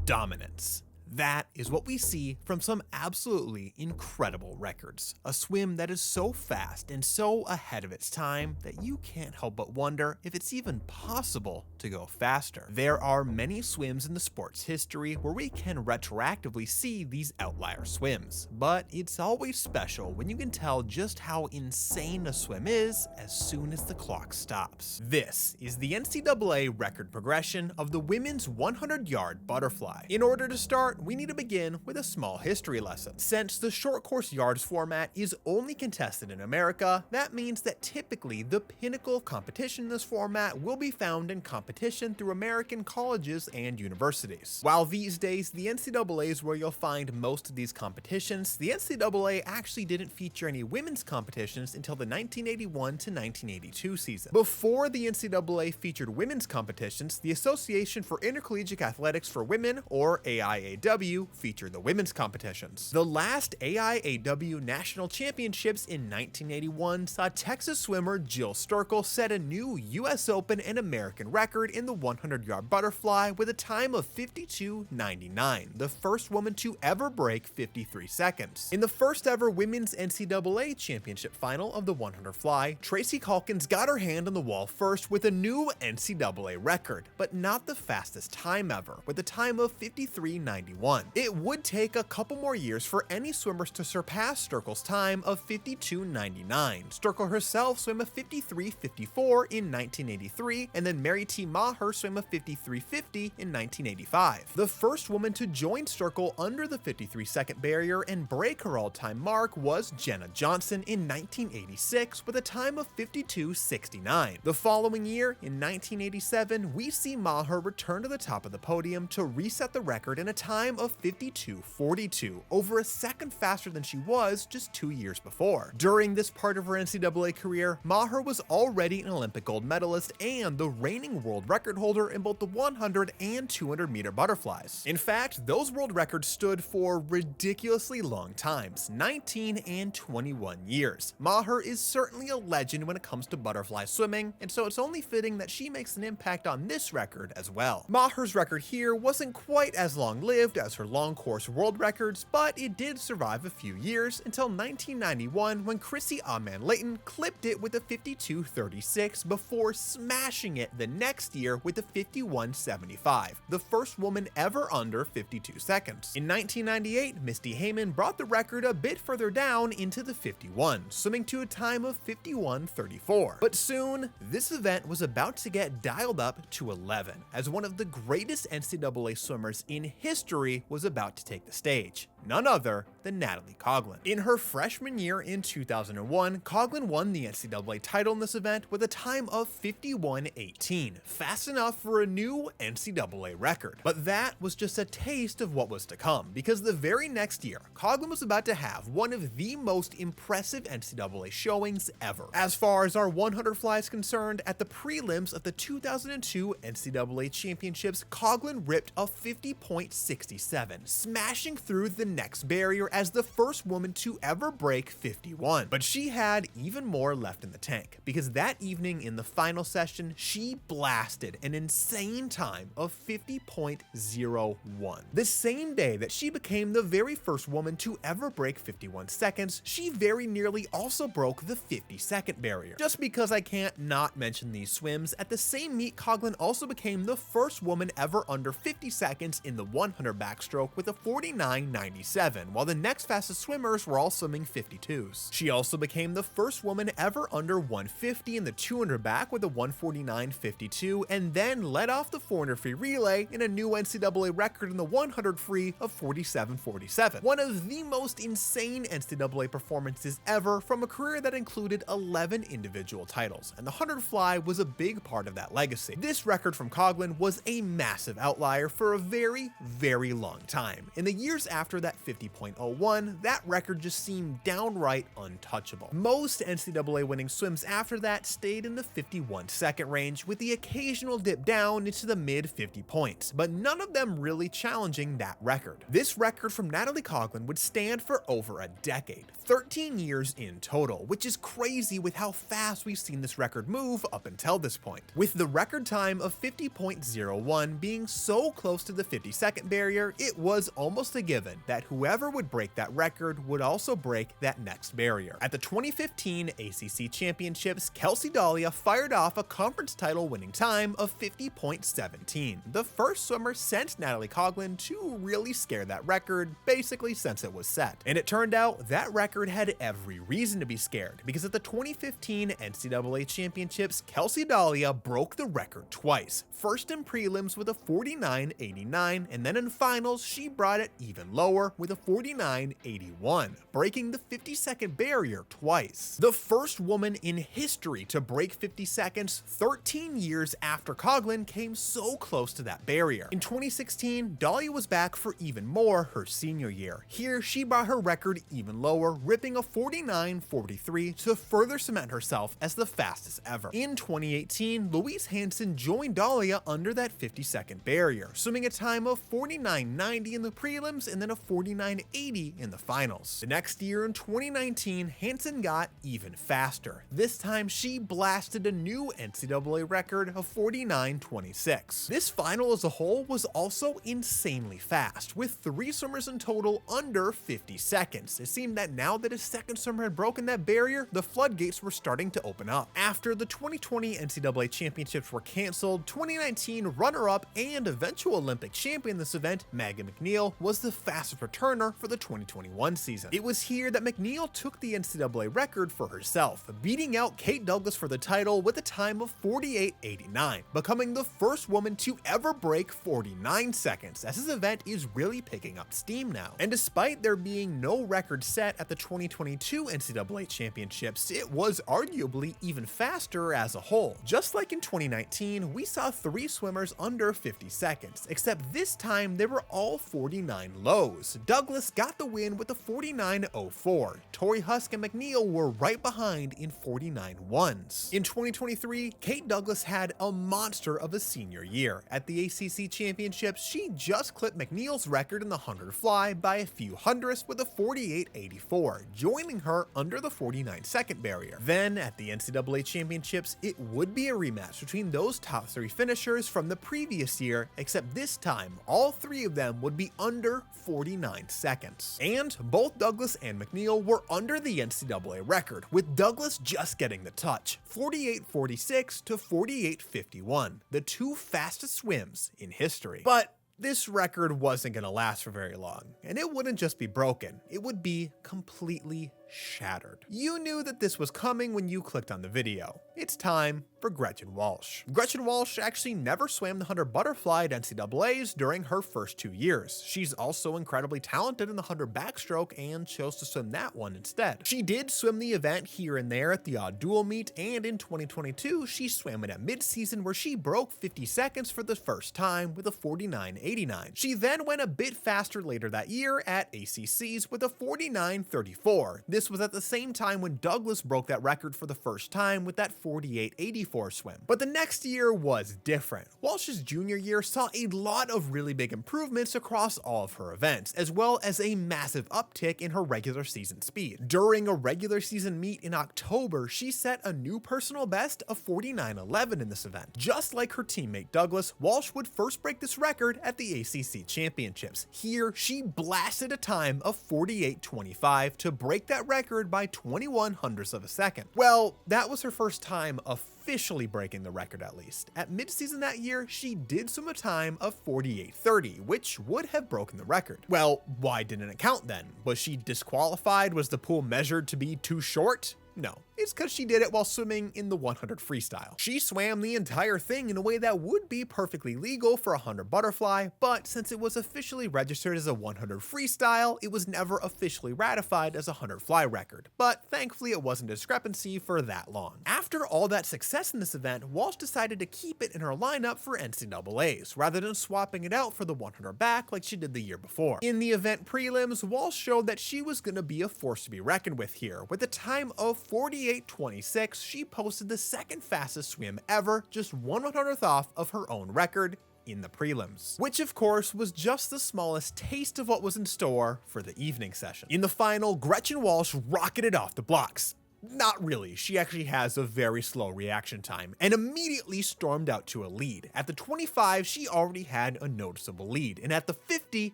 Dominance. That is what we see from some absolutely incredible records. A swim that is so fast and so ahead of its time that you can't help but wonder if it's even possible to go faster. There are many swims in the sport's history where we can retroactively see these outlier swims, but it's always special when you can tell just how insane a swim is as soon as the clock stops. This is the NCAA record progression of the women's 100-yard butterfly. In order to start, we need to begin with a small history lesson. Since the short course yards format is only contested in America, that means that typically the pinnacle of competition in this format will be found in competition through American colleges and universities. While these days the NCAA is where you'll find most of these competitions, the NCAA actually didn't feature any women's competitions until the 1981 to 1982 season. Before the NCAA featured women's competitions, the Association for Intercollegiate Athletics for Women, or AIAW, featured the women's competitions. The last AIAW National Championships in 1981 saw Texas swimmer Jill Sterkel set a new US Open and American record in the 100-yard butterfly with a time of 52:99, the first woman to ever break 53 seconds. In the first ever women's NCAA championship final of the 100 fly, Tracy Calkins got her hand on the wall first with a new NCAA record, but not the fastest time ever, with a time of 53:91. It would take a couple more years for any swimmers to surpass Sterkel's time of 52:99. Sterkel herself swam a 53:54 in 1983, and then Mary T. Maher swam a 53:50 in 1985. The first woman to join Sterkel under the 53-second barrier and break her all-time mark was Jenna Johnson in 1986 with a time of 52:69. The following year, in 1987, we see Maher return to the top of the podium to reset the record in a time of 52:42, over a second faster than she was just 2 years before. During this part of her NCAA career, Maher was already an Olympic gold medalist and the reigning world record holder in both the 100 and 200 meter butterflies. In fact, those world records stood for ridiculously long times, 19 and 21 years. Maher is certainly a legend when it comes to butterfly swimming, and so it's only fitting that she makes an impact on this record as well. Maher's record here wasn't quite as long-lived as her long course world records, but it did survive a few years until 1991 when Chrissy Ahman-Layton clipped it with a 52:36 before smashing it the next year with a 51:75, the first woman ever under 52 seconds. In 1998, Misty Heyman brought the record a bit further down into the 51, swimming to a time of 51:34. But soon, this event was about to get dialed up to 11, as one of the greatest NCAA swimmers in history was about to take the stage. None other than Natalie Coughlin. In her freshman year in 2001, Coughlin won the NCAA title in this event with a time of 51:18, fast enough for a new NCAA record. But that was just a taste of what was to come, because the very next year, Coughlin was about to have one of the most impressive NCAA showings ever. As far as our 100 fly is concerned, at the prelims of the 2002 NCAA Championships, Coughlin ripped a 50.67, smashing through the next barrier as the first woman to ever break 51. But she had even more left in the tank, because that evening in the final session, she blasted an insane time of 50.01. The same day that she became the very first woman to ever break 51 seconds, she very nearly also broke the 50-second barrier. Just because I can't not mention these swims, at the same meet, Coughlin also became the first woman ever under 50 seconds in the 100 backstroke with a 49.97, while the next fastest swimmers were all swimming 52s. She also became the first woman ever under 150 in the 200 back with a 149.52, and then led off the 400 free relay in a new NCAA record in the 100 free of 47.47. One of the most insane NCAA performances ever from a career that included 11 individual titles, and the 100 fly was a big part of that legacy. This record from Coughlin was a massive outlier for a very, very really long time. In the years after that 50.01, that record just seemed downright untouchable. Most NCAA winning swims after that stayed in the 51-second range, with the occasional dip down into the mid 50 points, but none of them really challenging that record. This record from Natalie Coughlin would stand for over a decade, 13 years in total, which is crazy with how fast we've seen this record move up until this point. With the record time of 50.01 being so close to the 50-second barrier, it was almost a given that whoever would break that record would also break that next barrier. At the 2015 ACC Championships, Kelsi Dahlia fired off a conference title winning time of 50.17, the first swimmer since Natalie Coughlin to really scare that record, basically since it was set. And it turned out that record had every reason to be scared, because at the 2015 NCAA Championships, Kelsi Dahlia broke the record twice, first in prelims with a 49.89, and then in finals she brought it even lower with a 49.81, breaking the 50-second barrier twice. The first woman in history to break 50 seconds 13 years after Coughlin came so close to that barrier. In 2016, Dahlia was back for even more her senior year. Here, she brought her record even lower, ripping a 49.43 to further cement herself as the fastest ever. In 2018, Louise Hansen joined Dahlia under that 50-second barrier, swimming a time of 49.90 in the prelims and then a 49.80 in the finals. The next year, in 2019, Hansen got even faster. This time, she blasted a new NCAA record of 49.26. This final as a whole was also insanely fast, with 3 swimmers in total under 50 seconds. It seemed that now that a second swimmer had broken that barrier, the floodgates were starting to open up. After the 2020 NCAA Championships were canceled, 2019 runner-up and eventual Olympic champion in this event, Megan McNeil, was the fastest returner for the 2021 season. It was here that McNeil took the NCAA record for herself, beating out Kate Douglas for the title with a time of 48.89, becoming the first woman to ever break 49 seconds, as this event is really picking up steam now. And despite there being no record set at the 2022 NCAA Championships, it was arguably even faster as a whole. Just like in 2019, we saw 3 swimmers under 50 seconds, except this time they were all 49 lows. Douglas got the win with a 49.04. Tori Husk and McNeil were right behind in 49 ones. In 2023, Kate Douglas had a monster of a senior year. At the ACC Championships, she just clipped McNeil's record in the 100 fly by a few hundredths with a 48.84, joining her under the 49-second barrier. Then, at the NCAA Championships, it would be a rematch between those top 3 finishers from the previous year, except this time, all 3 of them would be under 49 seconds. And both Douglas and McNeil were under the NCAA record, with Douglas just getting the touch, 48.46 to 48.51, the 2 fastest swims in history. But this record wasn't going to last for very long, and it wouldn't just be broken, it would be completely shattered. You knew that this was coming when you clicked on the video. It's time for Gretchen Walsh. Gretchen Walsh actually never swam the 100 butterfly at NCAAs during her first 2 years. She's also incredibly talented in the 100 backstroke and chose to swim that one instead. She did swim the event here and there at the odd dual meet, and in 2022 she swam it at mid-season where she broke 50 seconds for the first time with a 49.89. She then went a bit faster later that year at ACCs with a 49.34. This was at the same time when Douglas broke that record for the first time with that 48.84 swim. But the next year was different. Walsh's junior year saw a lot of really big improvements across all of her events, as well as a massive uptick in her regular season speed. During a regular season meet in October, she set a new personal best of 49.11 in this event. Just like her teammate Douglas, Walsh would first break this record at the ACC Championships. Here, she blasted a time of 48.25 to break that record by 21 hundredths of a second. Well, that was her first time officially breaking the record at least. At mid-season that year, she did swim a time of 48.30, which would have broken the record. Well, why didn't it count then? Was she disqualified? Was the pool measured to be too short? No. It's because she did it while swimming in the 100 freestyle. She swam the entire thing in a way that would be perfectly legal for a 100 butterfly, but since it was officially registered as a 100 freestyle, it was never officially ratified as a 100 fly record. But thankfully it wasn't a discrepancy for that long. After all that success in this event, Walsh decided to keep it in her lineup for NCAAs, rather than swapping it out for the 100 back like she did the year before. In the event prelims, Walsh showed that she was going to be a force to be reckoned with here. With a time of 48.26, she posted the second fastest swim ever, just 1/100th off of her own record in the prelims, which of course was just the smallest taste of what was in store for the evening session. In the final, Gretchen Walsh rocketed off the blocks. Not really, she actually has a very slow reaction time, and immediately stormed out to a lead. At the 25, she already had a noticeable lead, and at the 50,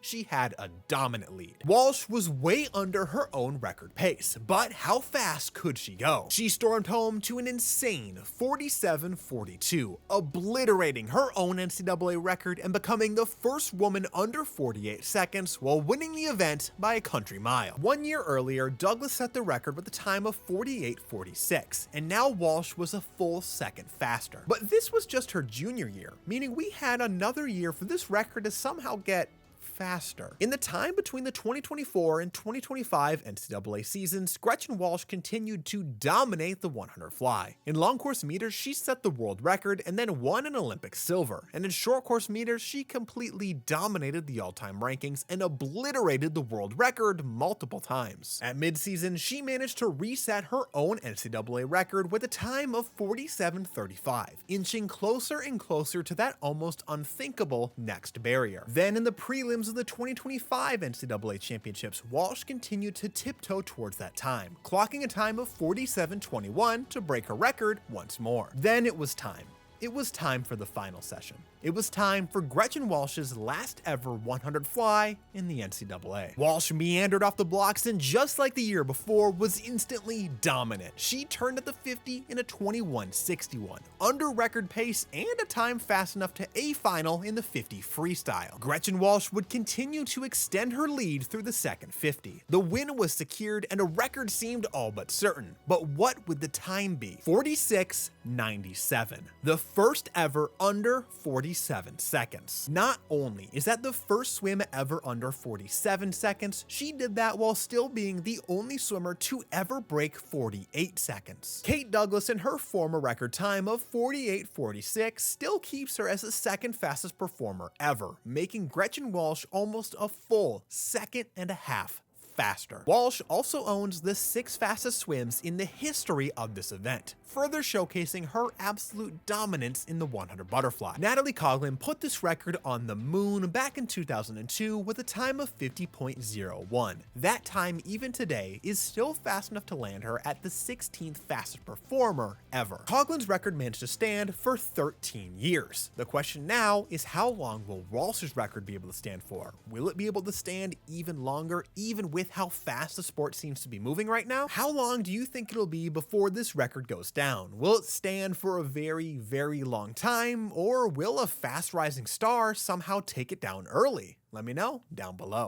she had a dominant lead. Walsh was way under her own record pace, but how fast could she go? She stormed home to an insane 47.42, obliterating her own NCAA record and becoming the first woman under 48 seconds while winning the event by a country mile. 1 year earlier, Douglas set the record with a time of 48.46, and now Walsh was a full second faster. But this was just her junior year, meaning we had another year for this record to somehow get faster. In the time between the 2024 and 2025 NCAA seasons, Gretchen Walsh continued to dominate the 100 fly. In long course meters, she set the world record and then won an Olympic silver, and in short course meters, she completely dominated the all-time rankings and obliterated the world record multiple times. At midseason, she managed to reset her own NCAA record with a time of 47.35, inching closer and closer to that almost unthinkable next barrier. Then in the prelims of the 2025 NCAA championships, Walsh continued to tiptoe towards that time, clocking a time of 47.21 to break her record once more. Then it was time. It was time for the final session. It was time for Gretchen Walsh's last ever 100 fly in the NCAA. Walsh meandered off the blocks and just like the year before was instantly dominant. She turned at the 50 in a 21.61, under record pace and a time fast enough to a final in the 50 freestyle. Gretchen Walsh would continue to extend her lead through the second 50. The win was secured and a record seemed all but certain. But what would the time be? 46.97, the first ever under 47 seconds. Not only is that the first swim ever under 47 seconds, she did that while still being the only swimmer to ever break 48 seconds. Kate Douglas in her former record time of 48.46 still keeps her as the second fastest performer ever, making Gretchen Walsh almost a full second and a half faster. Walsh also owns the 6 fastest swims in the history of this event, further showcasing her absolute dominance in the 100 butterfly. Natalie Coughlin put this record on the moon back in 2002 with a time of 50.01. That time, even today, is still fast enough to land her at the 16th fastest performer ever. Coughlin's record managed to stand for 13 years. The question now is, how long will Walsh's record be able to stand for? Will it be able to stand even longer, even with how fast the sport seems to be moving right now? How long do you think it'll be before this record goes down? Will it stand for a very, very long time, or will a fast rising star somehow take it down early? Let me know down below.